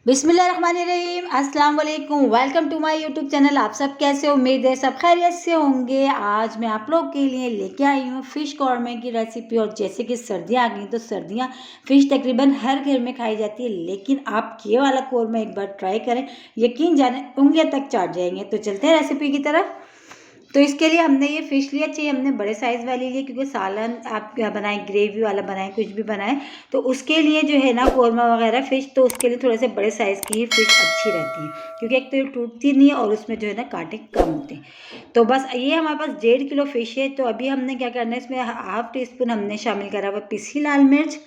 बिस्मिल्लाहिर्रहमानिर्रहीम, अस्सलाम वालेकुम। Welcome to my YouTube channel. आप सब कैसे हो? उम्मीद है सब खैरियत से होंगे। आज मैं आप लोग के लिए लेके आई हूँ फ़िश कौरमे की रेसिपी। और जैसे कि सर्दियाँ आ गई तो सर्दियाँ फ़िश तकरीबन हर घर में खाई जाती है, लेकिन आप ये वाला कौरमा एक बार ट्राई करें, यकीन जाने उंगलियाँ तक चाट जाएंगे। तो चलते हैं रेसिपी की तरफ। तो इसके लिए हमने ये फ़िश लिया, चाहिए हमने बड़े साइज़ वाली लिए, क्योंकि सालन आप क्या बनाएं, ग्रेवी वाला बनाएं, कुछ भी बनाएं तो उसके लिए जो है ना कौरमा वगैरह फ़िश, तो उसके लिए थोड़े से बड़े साइज़ की ही फ़िश अच्छी रहती है, क्योंकि एक तो ये टूटती नहीं है और उसमें जो है ना कांटे कम होते हैं। तो बस ये हमारे पास 1.5 किलो फ़िश है। तो अभी हमने क्या करना है, इसमें हाफ़ टी स्पून हमने शामिल करा हुआ पिसी लाल मिर्च,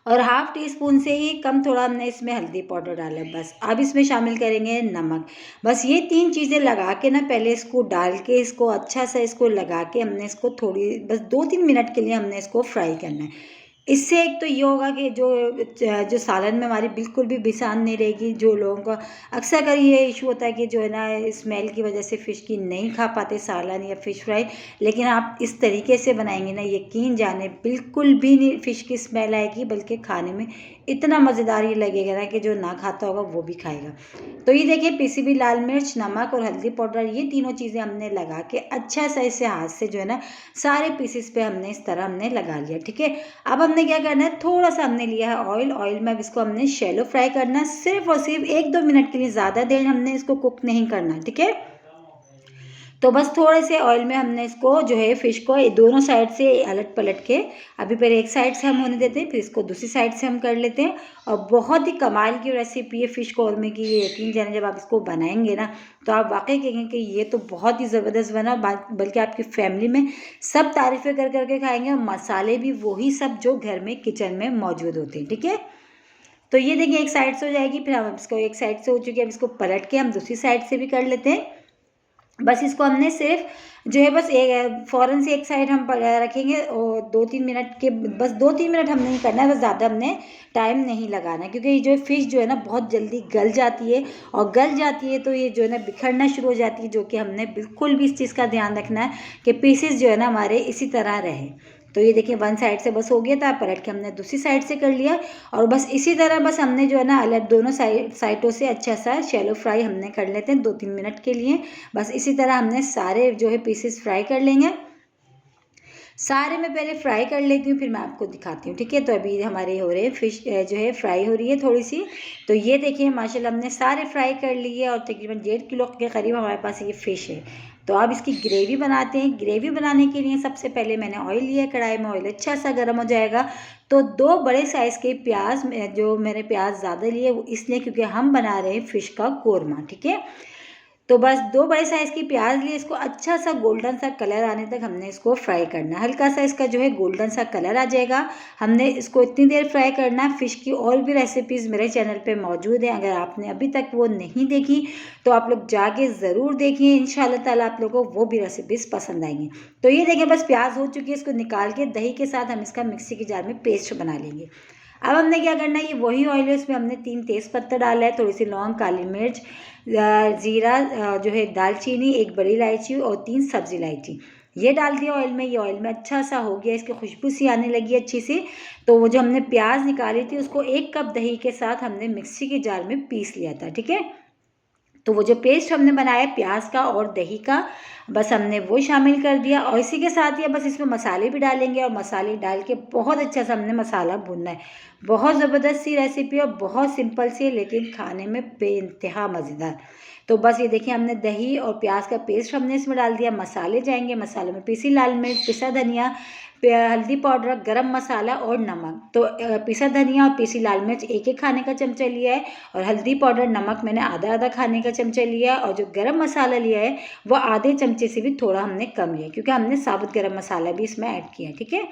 और हाफ़ टी स्पून से ही कम थोड़ा हमने इसमें हल्दी पाउडर डाला है बस। अब इसमें शामिल करेंगे नमक। बस ये 3 चीज़ें लगा के ना, पहले इसको डाल के इसको अच्छा सा इसको लगा के हमने इसको थोड़ी बस 2-3 मिनट के लिए हमने इसको फ्राई करना है। इससे एक तो ये होगा कि जो सालन में हमारी बिल्कुल भी बिसान नहीं रहेगी। जो लोगों का अक्सर कर ये इशू होता है कि जो है ना स्मेल की वजह से फ़िश की नहीं खा पाते सालन या फ़िश फ्राई, लेकिन आप इस तरीके से बनाएंगे ना, यकीन जाने बिल्कुल भी नहीं फ़िश की स्मेल आएगी, बल्कि खाने में इतना मज़ेदार ये लगेगा ना कि जो ना खाता होगा वो भी खाएगा। तो ये देखिए, पिसी हुई लाल मिर्च, नमक और हल्दी पाउडर, ये तीनों चीज़ें हमने लगा के अच्छा सा इसे हाथ से जो है ना सारे पीसेस पे हमने इस तरह हमने लगा लिया। ठीक है, अब हमने क्या करना है, थोड़ा सा हमने लिया है ऑयल में। अब इसको हमने शैलो फ्राई करना है, सिर्फ और सिर्फ 1-2 मिनट के लिए, ज़्यादा देर हमने इसको कुक नहीं करना। ठीक है, तो बस थोड़े से ऑयल में हमने इसको जो है फ़िश को दोनों साइड से अलट पलट के, अभी पहले एक साइड से हम होने देते हैं, फिर इसको दूसरी साइड से हम कर लेते हैं। और बहुत ही कमाल की रेसिपी है फ़िश कौरमे की, ये यकीन जाने जब आप इसको बनाएंगे ना तो आप वाकई कहेंगे कि ये तो बहुत ही ज़बरदस्त बना। बल्कि आपकी फैमिली में सब तारीफ़ें कर करके खाएंगे, और मसाले भी वही सब जो घर में किचन में मौजूद होते हैं। ठीक है, तो ये देखिए एक साइड से हो जाएगी, फिर हम इसको एक साइड से हो चुकी है, अब इसको पलट के हम दूसरी साइड से भी कर लेते हैं। बस इसको हमने सिर्फ जो है बस एक फ़ौरन से एक साइड हम रखेंगे, और 2-3 मिनट के, बस 2-3 मिनट हमने नहीं करना है, बस ज़्यादा हमने टाइम नहीं लगाना है, क्योंकि ये जो फ़िश जो है ना बहुत जल्दी गल जाती है, और गल जाती है तो ये जो है ना बिखरना शुरू हो जाती है, जो कि हमने बिल्कुल भी इस चीज़ का ध्यान रखना है कि पीसेस जो है ना हमारे इसी तरह रहे। तो ये देखिए वन साइड से बस हो गया था, पलट के हमने दूसरी साइड से कर लिया, और बस इसी तरह बस हमने जो है ना अलग दोनों साइडों से अच्छा सा शैलो फ्राई हमने कर लेते हैं 2-3 मिनट के लिए। बस इसी तरह हमने सारे जो है पीसेस फ्राई कर लेंगे। सारे मैं पहले फ्राई कर लेती हूँ, फिर मैं आपको दिखाती हूँ। ठीक है, तो अभी हमारे हो रहे हैं फ़िश जो है फ्राई हो रही है थोड़ी सी। तो ये देखिए माशाल्लाह हमने सारे फ्राई कर लिए, और तकरीबन 1.5 किलो के करीब हमारे पास ये फ़िश है। तो अब इसकी ग्रेवी बनाते हैं। ग्रेवी बनाने के लिए सबसे पहले मैंने ऑयल लिया, कढ़ाई में ऑयल अच्छा सा गर्म हो जाएगा तो 2 बड़े साइज़ के प्याज, जो मैंने प्याज ज़्यादा लिए वो इसलिए क्योंकि हम बना रहे हैं फ़िश का कौरमा। ठीक है, तो बस 2 बड़े साइज़ की प्याज लिए, इसको अच्छा सा गोल्डन सा कलर आने तक हमने इसको फ्राई करना है। हल्का सा इसका जो है गोल्डन सा कलर आ जाएगा, हमने इसको इतनी देर फ्राई करना है। फ़िश की और भी रेसिपीज़ मेरे चैनल पे मौजूद हैं, अगर आपने अभी तक वो नहीं देखी तो आप लोग जाके ज़रूर देखिए, इंशाल्लाह ताला आप लोगों को वो भी रेसिपीज़ पसंद आएंगी। तो ये देखिए बस प्याज हो चुकी है, इसको निकाल के दही के साथ हम इसका मिक्सी के जार में पेस्ट बना लेंगे। अब हमने क्या करना है, ये वही ऑयल है, उसमें हमने 3 तेज़पत्ता डाला है, थोड़ी सी लौंग, काली मिर्च, ज़ीरा, जो है दालचीनी, 1 बड़ी इलायची और 3 सब्ज़ी इलायची, ये डाल दिया ऑयल में। ये ऑयल में अच्छा सा हो गया, इसकी खुशबू सी आने लगी अच्छी सी। तो वो जो हमने प्याज निकाली थी उसको 1 कप दही के साथ हमने मिक्सी के जार में पीस लिया था। ठीक है, तो वो जो पेस्ट हमने बनाया प्याज का और दही का, बस हमने वो शामिल कर दिया, और इसी के साथ ही बस इसमें मसाले भी डालेंगे, और मसाले डाल के बहुत अच्छा सा हमने मसाला भूनना है। बहुत ज़बरदस्त सी रेसिपी और बहुत सिंपल सी है, लेकिन खाने में बेइंतहा मज़ेदार। तो बस ये देखिए हमने दही और प्याज का पेस्ट हमने इसमें डाल दिया। मसाले जाएंगे, मसालों में पिसी लाल मिर्च, पिसा धनिया, हल्दी पाउडर, गरम मसाला और नमक। तो पिसा धनिया और पिसी लाल मिर्च 1-1 खाने का चमचा लिया है, और हल्दी पाउडर, नमक मैंने आधा-आधा खाने का चमचा लिया है, और जो गरम मसाला लिया है वो आधे चमचे से भी थोड़ा हमने कम लिया, क्योंकि हमने साबुत गरम मसाला भी इसमें ऐड किया है। ठीक है,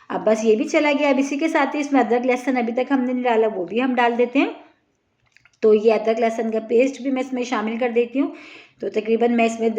अब बस ये भी चला गया। अब इसी के साथ ही इसमें अदरक लहसुन अभी तक हमने नहीं डाला, वो भी हम डाल देते हैं। तो ये अदरक लहसुन का पेस्ट भी मैं इसमें शामिल कर देती हूँ। तो तकरीबन मैं इसमें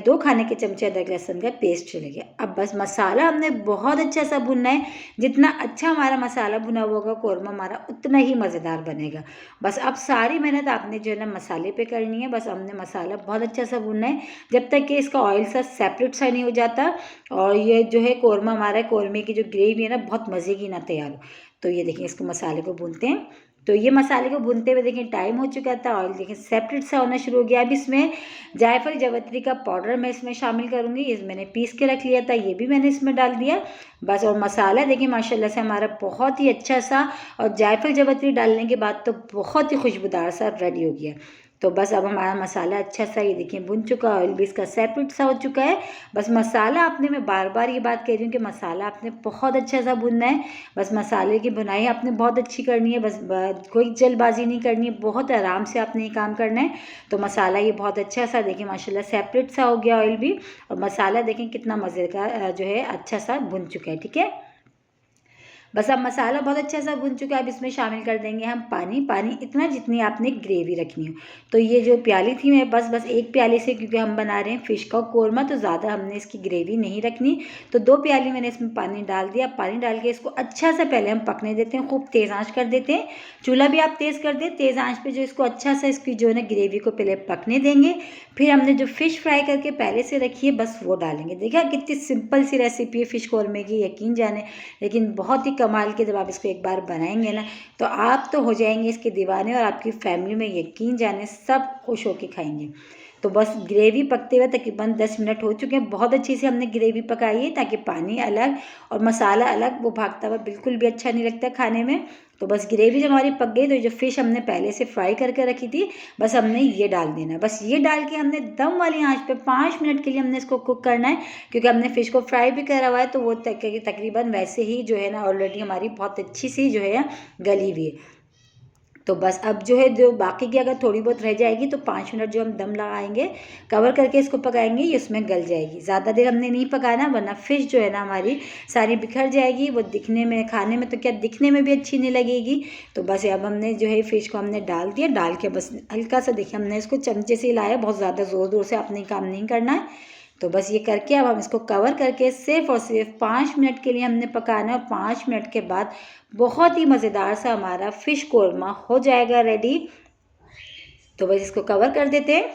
2 खाने के चमचे अदरक लहसुन का पेस्ट चलेगा। अब बस मसाला हमने बहुत अच्छा सा भुनना है, जितना अच्छा हमारा मसाला भुना हुआ होगा कौरमा हमारा उतना ही मज़ेदार बनेगा। बस अब सारी मेहनत आपने जो है ना मसाले पे करनी है। बस हमने मसाला बहुत अच्छा सा भुनना है जब तक कि इसका ऑयल सा सेपरेट सा नहीं हो जाता, और ये जो है कौरमा हमारा, कौरमे की जो ग्रेवी है ना बहुत मज़े की ना तैयार हो। तो ये देखिए इसको मसाले को भूनते हैं। तो ये मसाले को भूनते हुए देखें टाइम हो चुका था, ऑयल देखें सेपरेट सा होना शुरू हो गया। अब इसमें जायफल जावित्री का पाउडर मैं इसमें शामिल करूँगी। इस मैंने पीस के रख लिया था, ये भी मैंने इसमें डाल दिया बस। और मसाला देखिए माशाल्लाह से हमारा बहुत ही अच्छा सा, और जायफल जावित्री डालने के बाद तो बहुत ही खुशबूदार सा रेडी हो गया। तो बस अब हमारा मसाला अच्छा सा ये देखिए भुन चुका, ऑयल भी इसका सेपरेट सा हो चुका है। बस मसाला आपने, मैं बार बार ये बात कह रही हूँ कि मसाला आपने बहुत अच्छा सा भुनना है। बस मसाले की भुनाई आपने बहुत अच्छी करनी है, बस कोई जल्दबाजी नहीं करनी है, बहुत आराम से आपने ये काम करना है। तो मसाला ये बहुत अच्छा सा देखिए माशाल्लाह सेपरेट सा हो गया ऑयल भी, और मसाला देखें कितना मज़े का जो है अच्छा सा भुन चुका है। ठीक है, बस अब मसाला बहुत अच्छा सा भुन चुका है। अब इसमें शामिल कर देंगे हम पानी। पानी इतना जितनी आपने ग्रेवी रखनी हो। तो ये जो प्याली थी मैं बस एक प्याली से, क्योंकि हम बना रहे हैं फ़िश का कोरमा तो ज़्यादा हमने इसकी ग्रेवी नहीं रखनी, तो 2 प्याली मैंने इसमें पानी डाल दिया। पानी डाल के इसको अच्छा सा पहले हम पकने देते हैं, खूब तेज़ आँच कर देते हैं। चूल्हा भी आप तेज़ कर दें, तेज़ आँच पर जो इसको अच्छा सा इसकी जो है ना ग्रेवी को पहले पकने देंगे। फिर हमने जो फ़िश फ्राई करके पहले से रखी है बस वो डालेंगे। देखा कितनी सिंपल सी रेसिपी है फ़िश कौरमे की, यकीन जाने, लेकिन बहुत ही कमाल के। जब आप इसको एक बार बनाएंगे ना तो आप तो हो जाएंगे इसके दीवाने, और आपकी फैमिली में यकीन जाने सब खुश होकर खाएंगे। तो बस ग्रेवी पकते हुए तकरीबन 10 मिनट हो चुके हैं। बहुत अच्छी से हमने ग्रेवी पकाई है ताकि पानी अलग और मसाला अलग, वो भागता हुआ बिल्कुल भी अच्छा नहीं लगता खाने में। तो बस ग्रेवी जब हमारी पक गई तो जो फ़िश हमने पहले से फ्राई करके रखी थी बस हमने ये डाल देना है। बस ये डाल के हमने दम वाली आंच पे 5 मिनट के लिए हमने इसको कुक करना है, क्योंकि हमने फ़िश को फ्राई भी करा हुआ है। तो वो तकरीबन वैसे ही जो है ना ऑलरेडी हमारी बहुत अच्छी सी जो है गली हुई है। तो बस अब जो है जो बाकी की अगर थोड़ी बहुत रह जाएगी तो 5 मिनट जो हम दम लगाएंगे, कवर करके इसको पकाएंगे, ये उसमें गल जाएगी। ज़्यादा देर हमने नहीं पकाना, वरना फ़िश जो है ना हमारी सारी बिखर जाएगी। वो दिखने में, खाने में तो क्या दिखने में भी अच्छी नहीं लगेगी। तो बस अब हमने जो है फ़िश को हमने डाल दिया, डाल के बस हल्का सा देखिए हमने इसको चमचे से हिलाया, बहुत ज़्यादा ज़ोर ज़ोर से आपने काम नहीं करना है। तो बस ये करके अब हम इसको कवर करके सिर्फ और सिर्फ 5 मिनट के लिए हमने पकाना है, और 5 मिनट के बाद बहुत ही मज़ेदार सा हमारा फ़िश कोरमा हो जाएगा रेडी। तो बस इसको कवर कर देते हैं।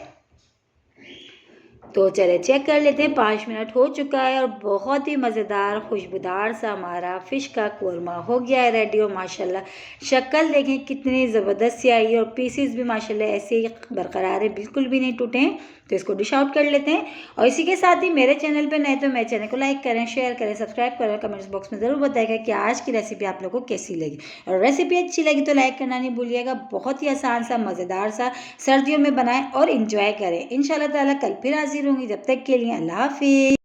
तो चले चेक कर लेते हैं, 5 मिनट हो चुका है और बहुत ही मज़ेदार खुशबूदार सा हमारा फ़िश का कोरमा हो गया है रेडी। और माशाल्लाह शक्ल देखें कितनी ज़बरदस्त सी आई है, और पीसेस भी माशाल्लाह ऐसे ही बरकरार है, बिल्कुल भी नहीं टूटे हैं। तो इसको डिश आउट कर लेते हैं। और इसी के साथ ही मेरे चैनल पे नए तो मेरे चैनल को लाइक करें, शेयर करें, सब्सक्राइब करें, कमेंट्स बॉक्स में ज़रूर बताइएगा कि आज की रेसिपी आप लोगों को कैसी लगी। और रेसिपी अच्छी लगी तो लाइक करना नहीं भूलिएगा। बहुत ही आसान सा, मज़ेदार सा, सर्दियों में बनाएं और इंजॉय करें। इंशाल्लाह ताला कल फिर हाजिर होंगी, जब तक के लिए अल्लाह हाफिज़।